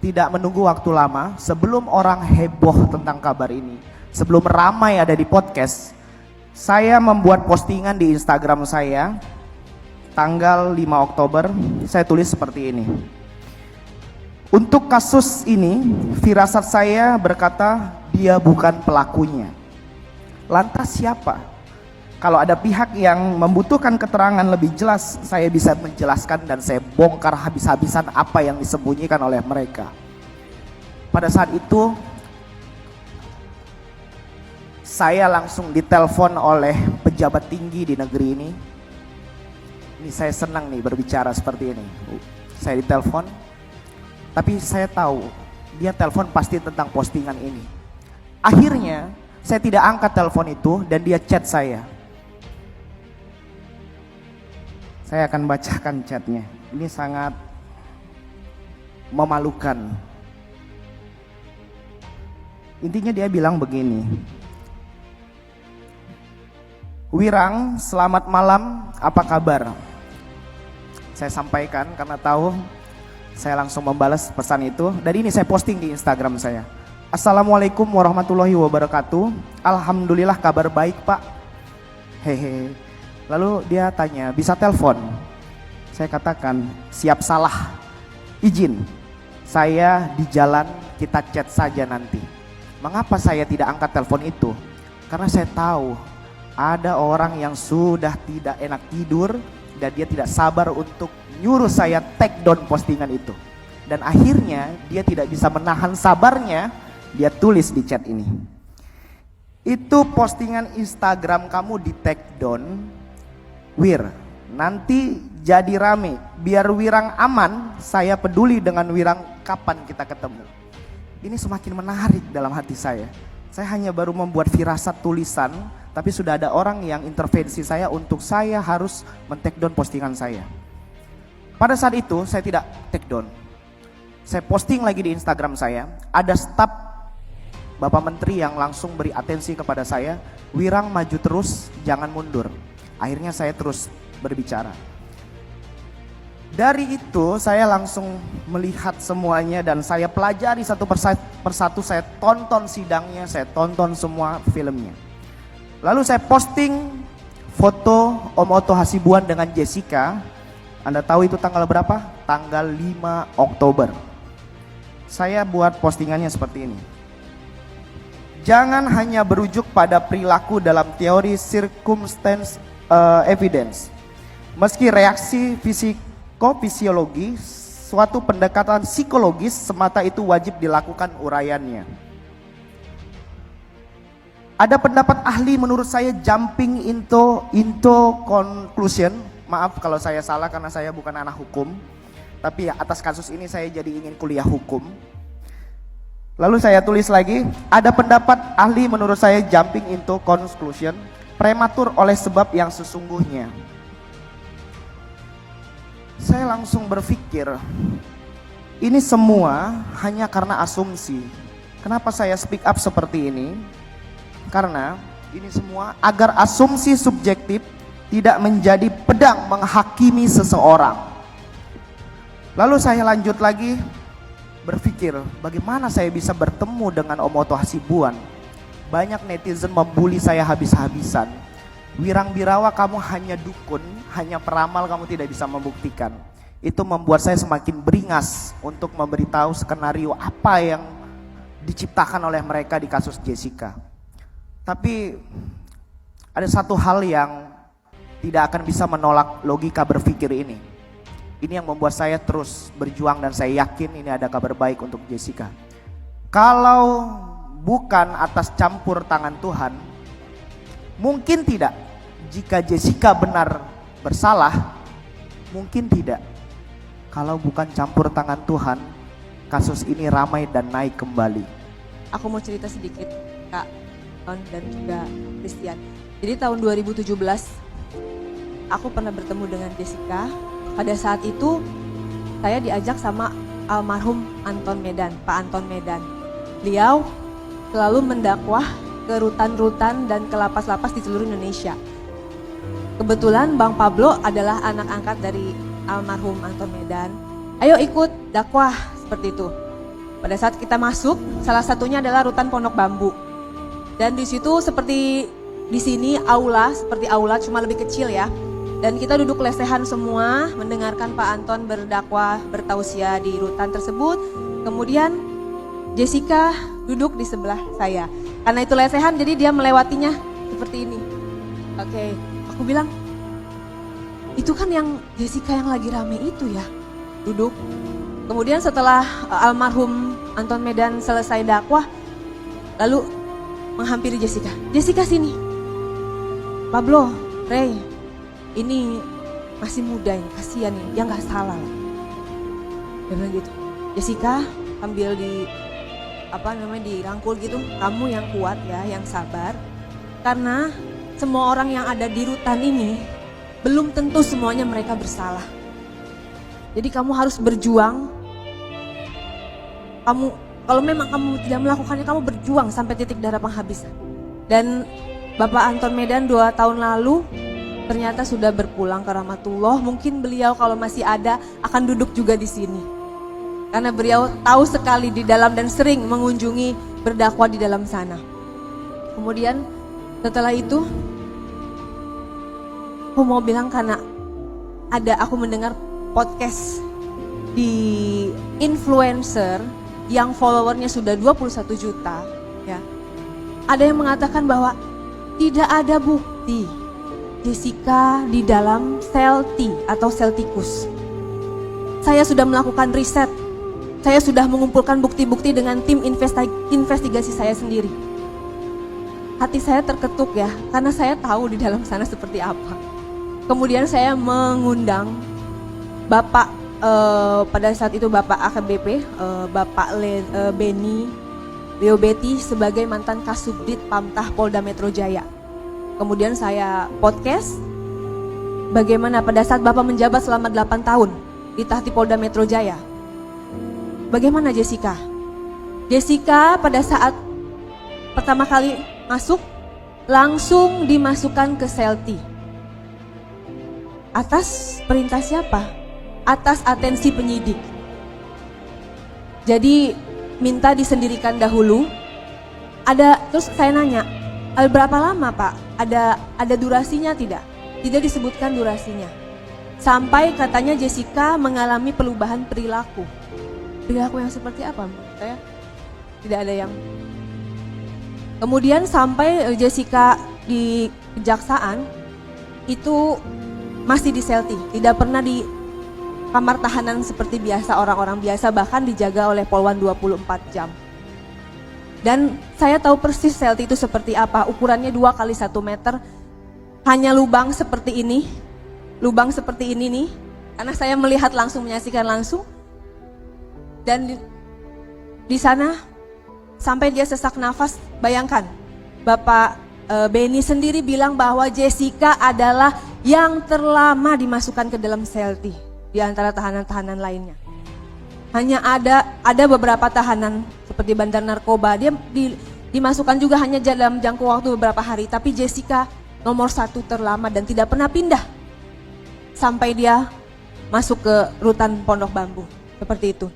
Tidak menunggu waktu lama, sebelum orang heboh tentang kabar ini, sebelum ramai ada di podcast, saya membuat postingan di Instagram saya tanggal 5 Oktober. Saya tulis seperti ini. Untuk kasus ini, firasat saya berkata dia bukan pelakunya. Lantas siapa? Kalau ada pihak yang membutuhkan keterangan lebih jelas, saya bisa menjelaskan dan saya bongkar habis-habisan apa yang disembunyikan oleh mereka. Pada saat itu, saya langsung ditelepon oleh pejabat tinggi di negeri ini. Ini saya senang nih berbicara seperti ini. Saya ditelepon, tapi saya tahu dia telepon pasti tentang postingan ini. Akhirnya, saya tidak angkat telepon itu dan dia chat saya. Saya akan bacakan chatnya. Ini sangat memalukan. Intinya dia bilang begini. Wirang, selamat malam, apa kabar? Saya sampaikan karena tahu saya langsung membalas pesan itu. Dan ini saya posting di Instagram saya. Assalamualaikum warahmatullahi wabarakatuh. Alhamdulillah kabar baik pak. Hehe. Lalu dia tanya, bisa telepon? Saya katakan, siap salah. Izin, saya di jalan, kita chat saja nanti. Mengapa saya tidak angkat telepon itu? Karena saya tahu ada orang yang sudah tidak enak tidur dan dia tidak sabar untuk nyuruh saya take down postingan itu. Dan akhirnya dia tidak bisa menahan sabarnya, dia tulis di chat ini. Itu postingan Instagram kamu di take down, Wir, nanti jadi rame. Biar Wirang aman, saya peduli dengan Wirang kapan kita ketemu. Ini semakin menarik dalam hati saya. Saya hanya baru membuat firasat tulisan, tapi sudah ada orang yang intervensi saya untuk saya harus men-take down postingan saya. Pada saat itu saya tidak take down. Saya posting lagi di Instagram saya, ada staf Bapak Menteri yang langsung beri atensi kepada saya, Wirang maju terus, jangan mundur. Akhirnya saya terus berbicara. Dari itu saya langsung melihat semuanya dan saya pelajari satu persatu, saya tonton sidangnya, saya tonton semua filmnya. Lalu saya posting foto Om Otto Hasibuan dengan Jessica. Anda tahu itu tanggal berapa? Tanggal 5 Oktober. Saya buat postingannya seperti ini. Jangan hanya berujuk pada perilaku dalam teori circumstance evidence. Meski reaksi fisikofisiologi, suatu pendekatan psikologis semata itu wajib dilakukan uraiannya. Ada pendapat ahli menurut saya jumping into conclusion. Maaf kalau saya salah karena saya bukan anak hukum. Tapi atas kasus ini saya jadi ingin kuliah hukum. Lalu saya tulis lagi, ada pendapat ahli menurut saya jumping into conclusion, prematur oleh sebab yang sesungguhnya. Saya langsung berpikir, ini semua hanya karena asumsi. Kenapa saya speak up seperti ini? Karena ini semua agar asumsi subjektif tidak menjadi pedang menghakimi seseorang. Lalu saya lanjut lagi berpikir, bagaimana saya bisa bertemu dengan Om Otto Hasibuan? Banyak netizen membuli saya habis-habisan. Wirang Birawa, kamu hanya dukun, hanya peramal, kamu tidak bisa membuktikan. Itu membuat saya semakin beringas untuk memberitahu skenario apa yang diciptakan oleh mereka di kasus Jessica. Tapi ada satu hal yang tidak akan bisa menolak logika berpikir ini. Ini yang membuat saya terus berjuang dan saya yakin ini ada kabar baik untuk Jessica. Kalau bukan atas campur tangan Tuhan, mungkin tidak. Jika Jessica benar bersalah, mungkin tidak. Kalau bukan campur tangan Tuhan, kasus ini ramai dan naik kembali. Aku mau cerita sedikit, Kak dan juga Christian. Jadi tahun 2017, aku pernah bertemu dengan Jessica. Pada saat itu, saya diajak sama almarhum Anton Medan, Pak Anton Medan. Beliau selalu mendakwah ke rutan-rutan dan ke lapas-lapas di seluruh Indonesia. Kebetulan Bang Pablo adalah anak angkat dari almarhum Anton Medan. Ayo ikut dakwah seperti itu. Pada saat kita masuk, salah satunya adalah rutan Pondok Bambu. Dan di situ seperti di sini aula, seperti aula cuma lebih kecil ya. Dan kita duduk lesehan semua, mendengarkan Pak Anton berdakwah, bertausiah di rutan tersebut. Kemudian Jessica duduk di sebelah saya. Karena itu lesehan, jadi dia melewatinya seperti ini. Oke, aku bilang, itu kan yang Jessica yang lagi rame itu ya, duduk. Kemudian setelah almarhum Anton Medan selesai dakwah, lalu menghampiri Jessica. Jessica sini. Pablo, Ray, ini masih muda ini, kasihan ini, dia nggak salah. Dia bilang gitu. Jessica ambil dirangkul gitu. Kamu yang kuat ya, yang sabar. Karena semua orang yang ada di rutan ini belum tentu semuanya mereka bersalah. Jadi kamu harus berjuang. Kalau memang kamu tidak melakukannya, kamu berjuang sampai titik darah penghabisan. Dan Bapak Anton Medan 2 tahun lalu ternyata sudah berpulang ke rahmatullah. Mungkin beliau kalau masih ada akan duduk juga di sini. Karena beliau tahu sekali di dalam dan sering mengunjungi berdakwah di dalam sana. Kemudian setelah itu aku mau bilang karena aku mendengar podcast di influencer yang followernya sudah 21 juta ya. Ada yang mengatakan bahwa tidak ada bukti Jessica di dalam sel T atau sel tikus. Saya sudah melakukan riset. Saya sudah mengumpulkan bukti-bukti dengan tim investigasi saya sendiri. Hati saya terketuk ya, karena saya tahu di dalam sana seperti apa. Kemudian saya mengundang Bapak, pada saat itu Bapak AKBP, Bapak Beni Leo Betty sebagai mantan Kasubdit Pamtah Polda Metro Jaya. Kemudian saya podcast bagaimana pada saat Bapak menjabat selama 8 tahun di Tahti Polda Metro Jaya. Bagaimana Jessica? Jessica pada saat pertama kali masuk langsung dimasukkan ke sel T. Atas perintah siapa? Atas atensi penyidik. Jadi minta disendirikan dahulu. Terus saya nanya, berapa lama Pak? Ada durasinya tidak? Tidak disebutkan durasinya. Sampai katanya Jessica mengalami perubahan perilaku. Perilaku yang seperti apa menurut saya? Tidak ada yang. Kemudian sampai Jessica di kejaksaan itu masih di sel T, tidak pernah di kamar tahanan seperti biasa orang-orang biasa, bahkan dijaga oleh Polwan 24 jam. Dan saya tahu persis sel T itu seperti apa, ukurannya 2 kali 1 meter, hanya lubang seperti ini nih, karena saya melihat langsung, menyaksikan langsung. Dan di sana sampai dia sesak nafas, bayangkan Bapak Beni sendiri bilang bahwa Jessica adalah yang terlama dimasukkan ke dalam sel T di antara tahanan-tahanan lainnya. Hanya ada beberapa tahanan seperti bandar narkoba, dia dimasukkan juga hanya dalam jangka waktu beberapa hari, tapi Jessica nomor 1 terlama dan tidak pernah pindah sampai dia masuk ke rutan Pondok Bambu, seperti itu.